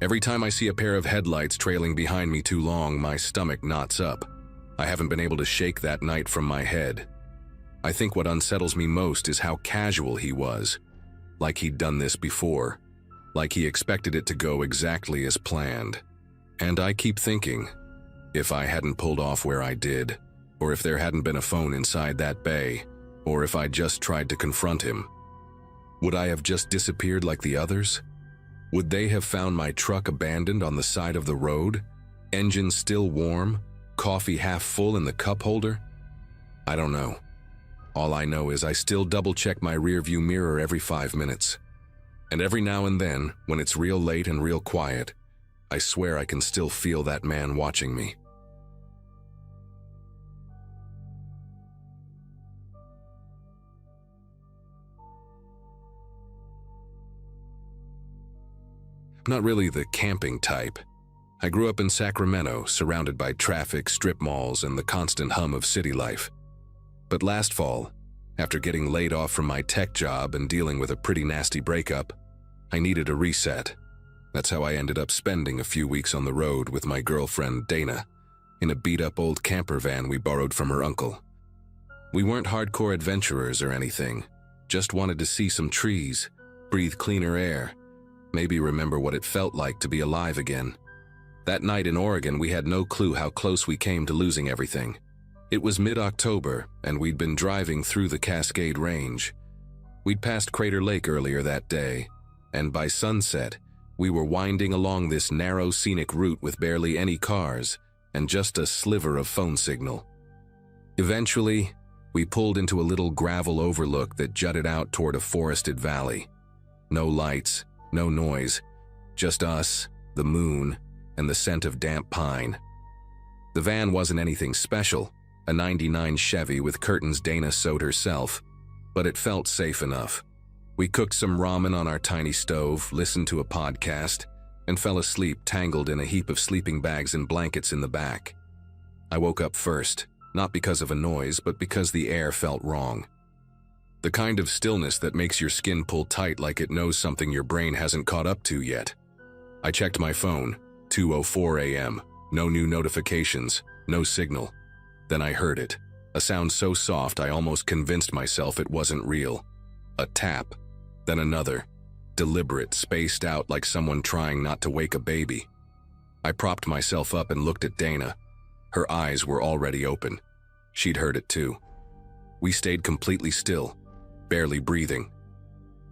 S1: Every time I see a pair of headlights trailing behind me too long, my stomach knots up. I haven't been able to shake that night from my head. I think what unsettles me most is how casual he was. Like he'd done this before. Like he expected it to go exactly as planned. And I keep thinking, if I hadn't pulled off where I did, or if there hadn't been a phone inside that bay, or if I just tried to confront him, would I have just disappeared like the others? Would they have found my truck abandoned on the side of the road? Engine still warm? Coffee half full in the cup holder? I don't know. All I know is I still double-check my rearview mirror every 5 minutes. And every now and then, when it's real late and real quiet, I swear I can still feel that man watching me. I'm not really the camping type. I grew up in Sacramento, surrounded by traffic, strip malls, and the constant hum of city life. But last fall, after getting laid off from my tech job and dealing with a pretty nasty breakup, I needed a reset. That's how I ended up spending a few weeks on the road with my girlfriend, Dana, in a beat-up old camper van we borrowed from her uncle. We weren't hardcore adventurers or anything, just wanted to see some trees, breathe cleaner air, maybe remember what it felt like to be alive again. That night in Oregon, we had no clue how close we came to losing everything. It was mid-October, and we'd been driving through the Cascade Range. We'd passed Crater Lake earlier that day, and by sunset, we were winding along this narrow scenic route with barely any cars and just a sliver of phone signal. Eventually, we pulled into a little gravel overlook that jutted out toward a forested valley. No lights, no noise, just us, the moon, and the scent of damp pine. The van wasn't anything special, a '99 Chevy with curtains Dana sewed herself, but it felt safe enough. We cooked some ramen on our tiny stove, listened to a podcast, and fell asleep tangled in a heap of sleeping bags and blankets in the back. I woke up first, not because of a noise, but because the air felt wrong. The kind of stillness that makes your skin pull tight like it knows something your brain hasn't caught up to yet. I checked my phone, 2:04 a.m., no new notifications, no signal. Then I heard it, a sound so soft I almost convinced myself it wasn't real. A tap, then another, deliberate, spaced out like someone trying not to wake a baby. I propped myself up and looked at Dana. Her eyes were already open. She'd heard it too. We stayed completely still, barely breathing.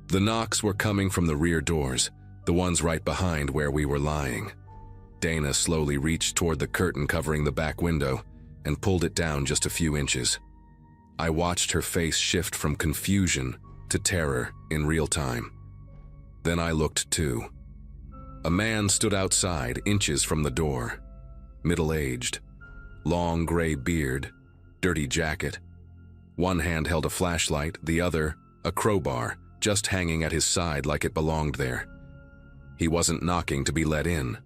S1: The knocks were coming from the rear doors, the ones right behind where we were lying. Dana slowly reached toward the curtain covering the back window and pulled it down just a few inches. I watched her face shift from confusion to terror in real time. Then I looked too. A man stood outside, inches from the door. Middle-aged, long gray beard, dirty jacket. One hand held a flashlight, the other, a crowbar, just hanging at his side like it belonged there. He wasn't knocking to be let in.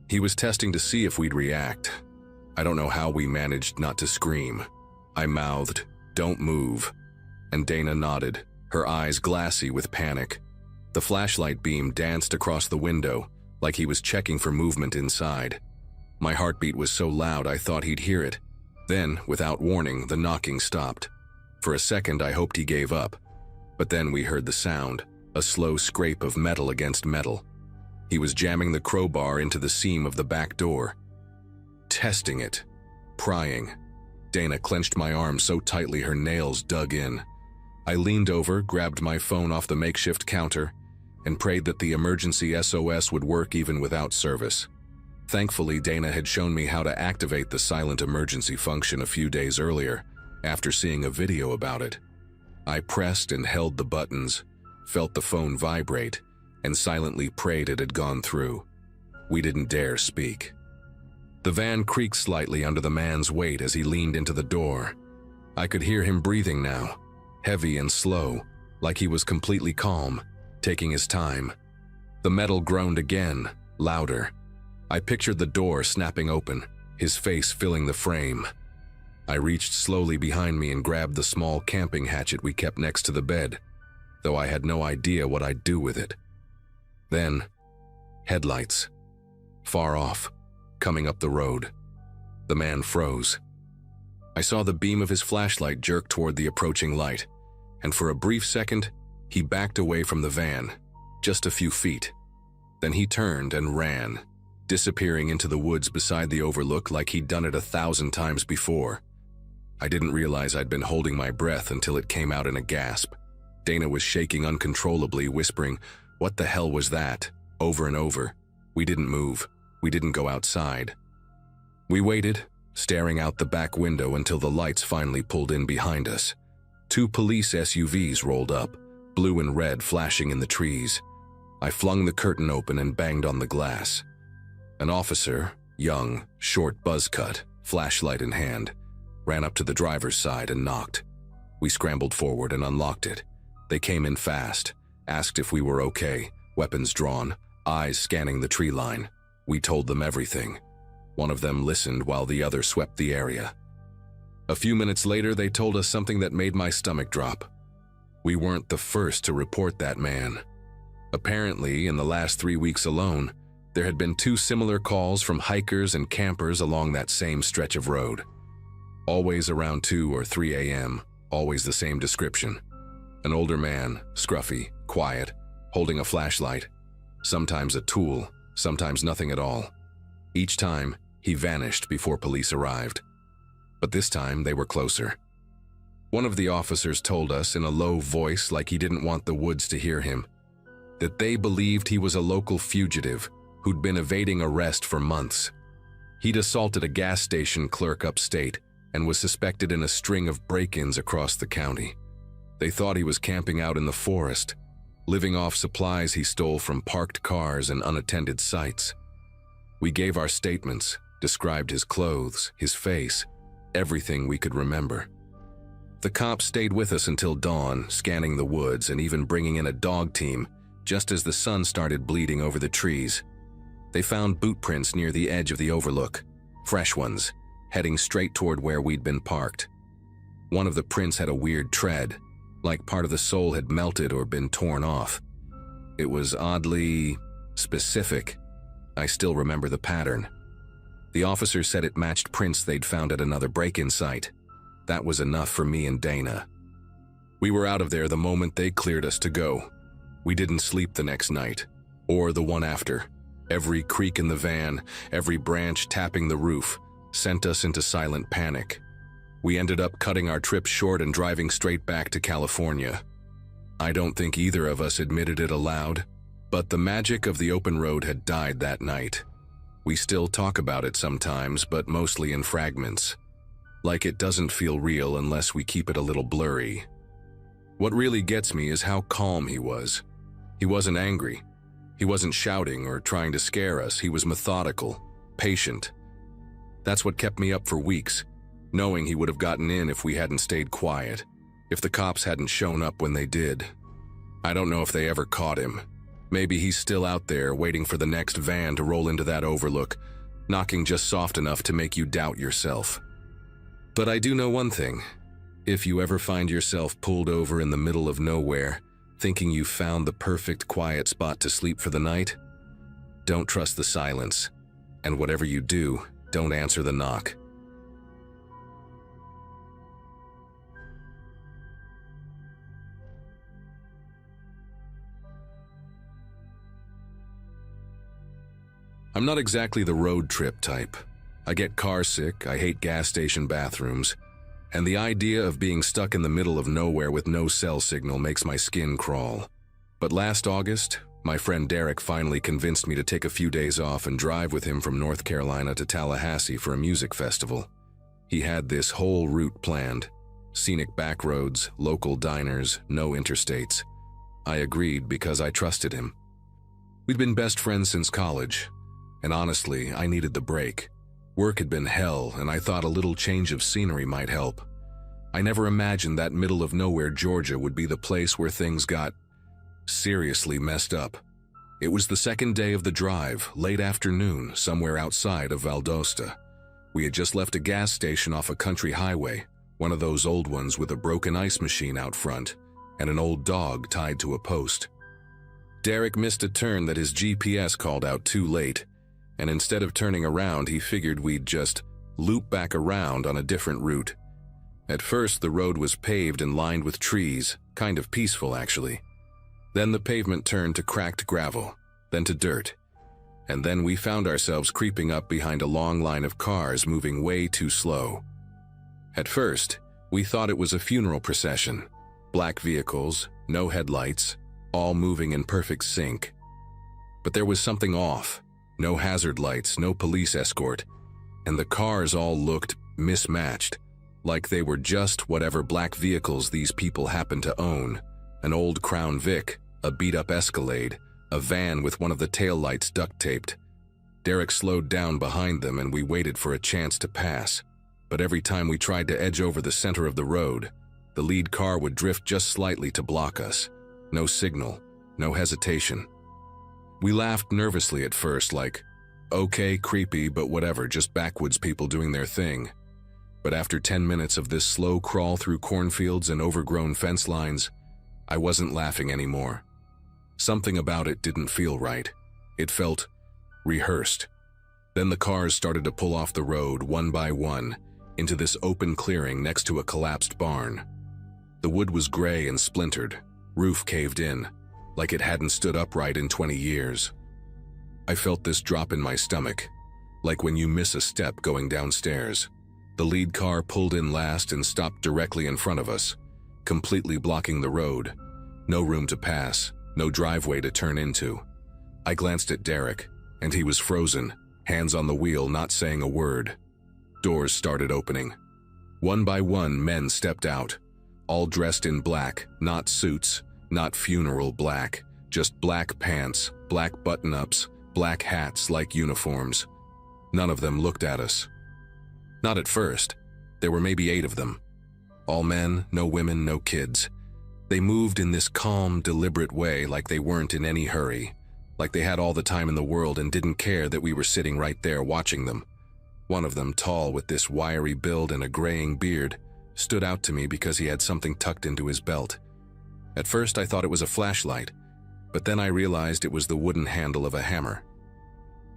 S1: He was testing to see if we'd react. I don't know how we managed not to scream. I mouthed, "Don't move," and Dana nodded, her eyes glassy with panic. The flashlight beam danced across the window, like he was checking for movement inside. My heartbeat was so loud I thought he'd hear it. Then, without warning, the knocking stopped. For a second I hoped he gave up, but then we heard the sound, a slow scrape of metal against metal. He was jamming the crowbar into the seam of the back door. Testing it. Prying. Dana clenched my arm so tightly her nails dug in. I leaned over, grabbed my phone off the makeshift counter, and prayed that the emergency SOS would work even without service. Thankfully, Dana had shown me how to activate the silent emergency function a few days earlier, after seeing a video about it. I pressed and held the buttons, felt the phone vibrate, and silently prayed it had gone through. We didn't dare speak. The van creaked slightly under the man's weight as he leaned into the door. I could hear him breathing now, heavy and slow, like he was completely calm, taking his time. The metal groaned again, louder. I pictured the door snapping open, his face filling the frame. I reached slowly behind me and grabbed the small camping hatchet we kept next to the bed, though I had no idea what I'd do with it. Then, headlights. Far off, coming up the road. The man froze. I saw the beam of his flashlight jerk toward the approaching light, and for a brief second, he backed away from the van, just a few feet. Then he turned and ran, disappearing into the woods beside the overlook like he'd done it 1,000 times before. I didn't realize I'd been holding my breath until it came out in a gasp. Dana was shaking uncontrollably, whispering, "What the hell was that?" over and over. We didn't move. We didn't go outside. We waited, staring out the back window until the lights finally pulled in behind us. 2 police SUVs rolled up, blue and red flashing in the trees. I flung the curtain open and banged on the glass. An officer, young, short buzz cut, flashlight in hand, ran up to the driver's side and knocked. We scrambled forward and unlocked it. They came in fast, asked if we were okay, weapons drawn, eyes scanning the tree line. We told them everything. One of them listened while the other swept the area. A few minutes later, they told us something that made my stomach drop. We weren't the first to report that man. Apparently, in the last 3 weeks alone, there had been 2 similar calls from hikers and campers along that same stretch of road. Always around 2 or 3 a.m., always the same description. An older man, scruffy, quiet, holding a flashlight, sometimes a tool, sometimes nothing at all. Each time, he vanished before police arrived. But this time, they were closer. One of the officers told us in a low voice, like he didn't want the woods to hear him, that they believed he was a local fugitive who'd been evading arrest for months. He'd assaulted a gas station clerk upstate and was suspected in a string of break-ins across the county. They thought he was camping out in the forest, living off supplies he stole from parked cars and unattended sites. We gave our statements, described his clothes, his face, everything we could remember. The cops stayed with us until dawn, scanning the woods and even bringing in a dog team just as the sun started bleeding over the trees. They found boot prints near the edge of the overlook, fresh ones, heading straight toward where we'd been parked. One of the prints had a weird tread, like part of the sole had melted or been torn off. It was oddly specific. I still remember the pattern. The officer said it matched prints they'd found at another break-in site. That was enough for me and Dana. We were out of there the moment they cleared us to go. We didn't sleep the next night, or the one after. Every creak in the van, every branch tapping the roof, sent us into silent panic. We ended up cutting our trip short and driving straight back to California. I don't think either of us admitted it aloud, but the magic of the open road had died that night. We still talk about it sometimes, but mostly in fragments. Like it doesn't feel real unless we keep it a little blurry. What really gets me is how calm he was. He wasn't angry. He wasn't shouting or trying to scare us. He was methodical, patient. That's what kept me up for weeks, knowing he would have gotten in if we hadn't stayed quiet, if the cops hadn't shown up when they did. I don't know if they ever caught him. Maybe he's still out there waiting for the next van to roll into that overlook, knocking just soft enough to make you doubt yourself. But I do know one thing. If you ever find yourself pulled over in the middle of nowhere, thinking you've found the perfect quiet spot to sleep for the night, don't trust the silence. And whatever you do, don't answer the knock. I'm not exactly the road trip type. I get car sick, I hate gas station bathrooms, and the idea of being stuck in the middle of nowhere with no cell signal makes my skin crawl. But last August, my friend Derek finally convinced me to take a few days off and drive with him from North Carolina to Tallahassee for a music festival. He had this whole route planned. Scenic back roads, local diners, no interstates. I agreed because I trusted him. We'd been best friends since college, and honestly, I needed the break. Work had been hell, and I thought a little change of scenery might help. I never imagined that middle of nowhere Georgia would be the place where things got seriously messed up. It was the second day of the drive, late afternoon, somewhere outside of Valdosta. We had just left a gas station off a country highway, one of those old ones with a broken ice machine out front, and an old dog tied to a post. Derek missed a turn that his GPS called out too late, and instead of turning around, he figured we'd just loop back around on a different route. At first, the road was paved and lined with trees, kind of peaceful actually. Then the pavement turned to cracked gravel, then to dirt. And then we found ourselves creeping up behind a long line of cars moving way too slow. At first, we thought it was a funeral procession. Black vehicles, no headlights, all moving in perfect sync. But there was something off. No hazard lights, no police escort, and the cars all looked mismatched, like they were just whatever black vehicles these people happened to own. An old Crown Vic, a beat-up Escalade, a van with one of the taillights duct-taped. Derek slowed down behind them and we waited for a chance to pass. But every time we tried to edge over the center of the road, the lead car would drift just slightly to block us. No signal, no hesitation. We laughed nervously at first, like, okay, creepy, but whatever, just backwoods people doing their thing. But after 10 minutes of this slow crawl through cornfields and overgrown fence lines, I wasn't laughing anymore. Something about it didn't feel right. It felt rehearsed. Then the cars started to pull off the road one by one into this open clearing next to a collapsed barn. The wood was gray and splintered, roof caved in, like it hadn't stood upright in 20 years. I felt this drop in my stomach, like when you miss a step going downstairs. The lead car pulled in last and stopped directly in front of us, completely blocking the road. No room to pass, no driveway to turn into. I glanced at Derek, and he was frozen, hands on the wheel, not saying a word. Doors started opening. One by one, men stepped out, all dressed in black, not suits, not funeral black, just black pants, black button-ups, black hats like uniforms. None of them looked at us. Not at first. There were maybe 8 of them. All men, no women, no kids. They moved in this calm, deliberate way, like they weren't in any hurry, like they had all the time in the world and didn't care that we were sitting right there watching them. One of them, tall with this wiry build and a graying beard, stood out to me because he had something tucked into his belt. At first I thought it was a flashlight, but then I realized it was the wooden handle of a hammer.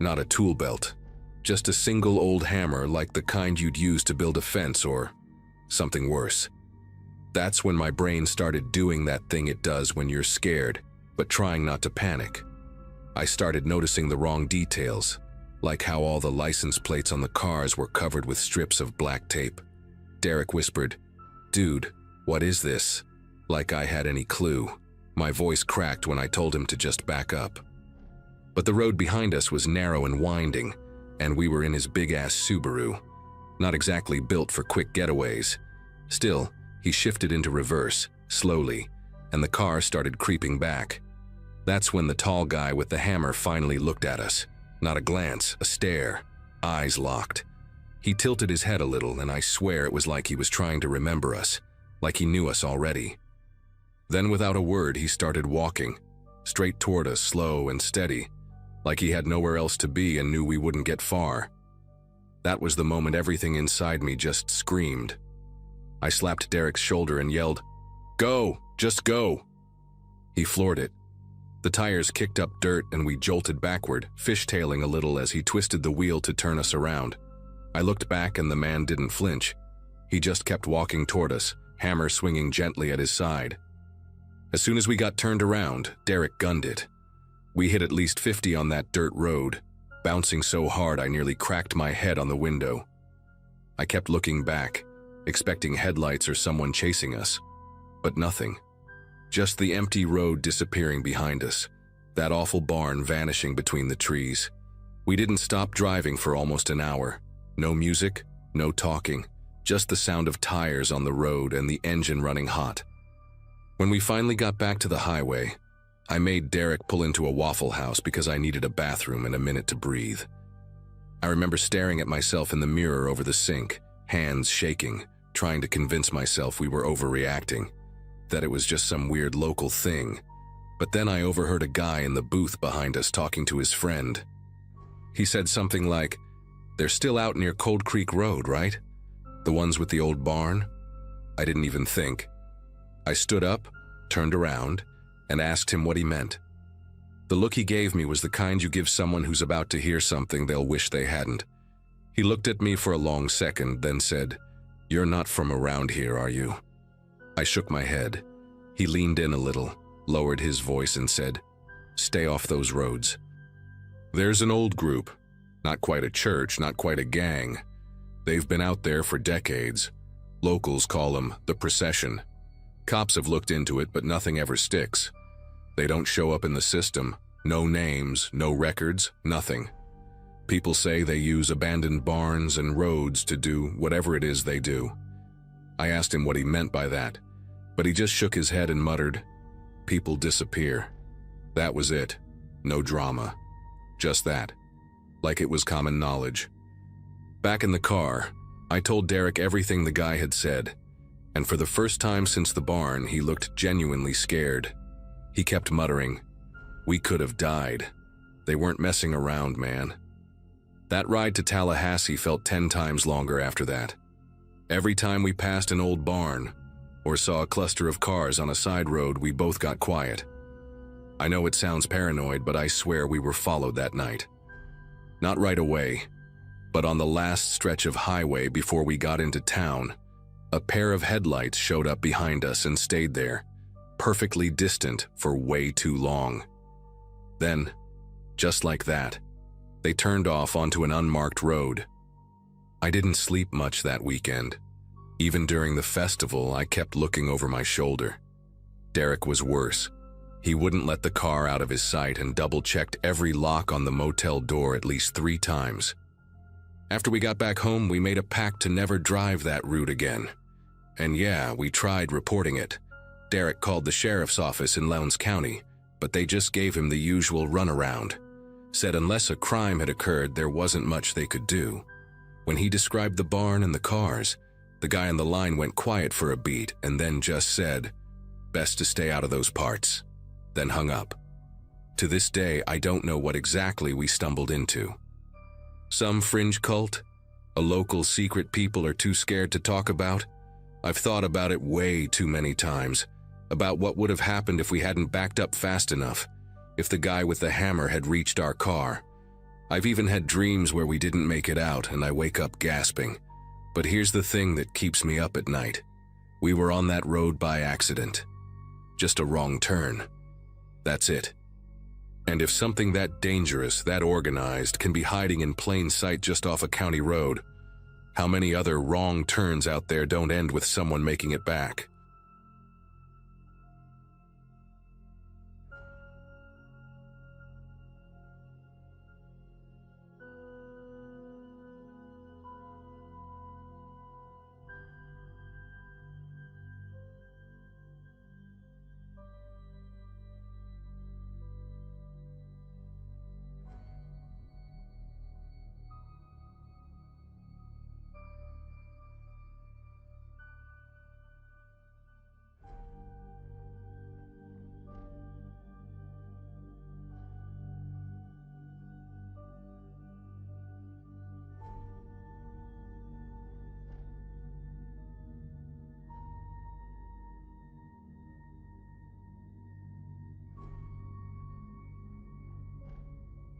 S1: Not a tool belt, just a single old hammer like the kind you'd use to build a fence or something worse. That's when my brain started doing that thing it does when you're scared, but trying not to panic. I started noticing the wrong details, like how all the license plates on the cars were covered with strips of black tape. Derek whispered, "Dude, what is this?" Like I had any clue. My voice cracked when I told him to just back up. But the road behind us was narrow and winding, and we were in his big-ass Subaru. Not exactly built for quick getaways. Still, he shifted into reverse, slowly, and the car started creeping back. That's when the tall guy with the hammer finally looked at us. Not a glance, a stare, eyes locked. He tilted his head a little, and I swear it was like he was trying to remember us, like he knew us already. Then without a word, he started walking, straight toward us, slow and steady, like he had nowhere else to be and knew we wouldn't get far. That was the moment everything inside me just screamed. I slapped Derek's shoulder and yelled, "Go! Just go!" He floored it. The tires kicked up dirt and we jolted backward, fishtailing a little as he twisted the wheel to turn us around. I looked back and the man didn't flinch. He just kept walking toward us, hammer swinging gently at his side. As soon as we got turned around, Derek gunned it. We hit at least 50 on that dirt road, bouncing so hard I nearly cracked my head on the window. I kept looking back, expecting headlights or someone chasing us, but nothing. Just the empty road disappearing behind us, that awful barn vanishing between the trees. We didn't stop driving for almost an hour. No music, no talking, just the sound of tires on the road and the engine running hot. When we finally got back to the highway, I made Derek pull into a Waffle House because I needed a bathroom and a minute to breathe. I remember staring at myself in the mirror over the sink, hands shaking, trying to convince myself we were overreacting, that it was just some weird local thing. But then I overheard a guy in the booth behind us talking to his friend. He said something like, "They're still out near Cold Creek Road, right? The ones with the old barn?" I didn't even think. I stood up, turned around, and asked him what he meant. The look he gave me was the kind you give someone who's about to hear something they'll wish they hadn't. He looked at me for a long second, then said, "You're not from around here, are you?" I shook my head. He leaned in a little, lowered his voice and said, "Stay off those roads. There's an old group, not quite a church, not quite a gang. They've been out there for decades. Locals call them the Procession. Cops have looked into it, but nothing ever sticks. They don't show up in the system, no names, no records, nothing. People say they use abandoned barns and roads to do whatever it is they do." I asked him what he meant by that, but he just shook his head and muttered, "People disappear." That was it. No drama. Just that. Like it was common knowledge. Back in the car, I told Derek everything the guy had said, and for the first time since the barn, he looked genuinely scared. He kept muttering, "We could have died. They weren't messing around, man." That ride to Tallahassee felt 10 times longer after that. Every time we passed an old barn or saw a cluster of cars on a side road, we both got quiet. I know it sounds paranoid, but I swear we were followed that night. Not right away, but on the last stretch of highway before we got into town, a pair of headlights showed up behind us and stayed there, perfectly distant for way too long. Then, just like that, they turned off onto an unmarked road. I didn't sleep much that weekend. Even during the festival, I kept looking over my shoulder. Derek was worse. He wouldn't let the car out of his sight and double-checked every lock on the motel door at least 3 times. After we got back home, we made a pact to never drive that route again. And yeah, we tried reporting it. Derek called the sheriff's office in Lowndes County, but they just gave him the usual runaround. Said unless a crime had occurred, there wasn't much they could do. When he described the barn and the cars, the guy on the line went quiet for a beat and then just said, "Best to stay out of those parts," then hung up. To this day, I don't know what exactly we stumbled into. Some fringe cult? A local secret people are too scared to talk about? I've thought about it way too many times, about what would have happened if we hadn't backed up fast enough, if the guy with the hammer had reached our car. I've even had dreams where we didn't make it out and I wake up gasping. But here's the thing that keeps me up at night. We were on that road by accident. Just a wrong turn. That's it. And if something that dangerous, that organized, can be hiding in plain sight just off a county road, how many other wrong turns out there don't end with someone making it back?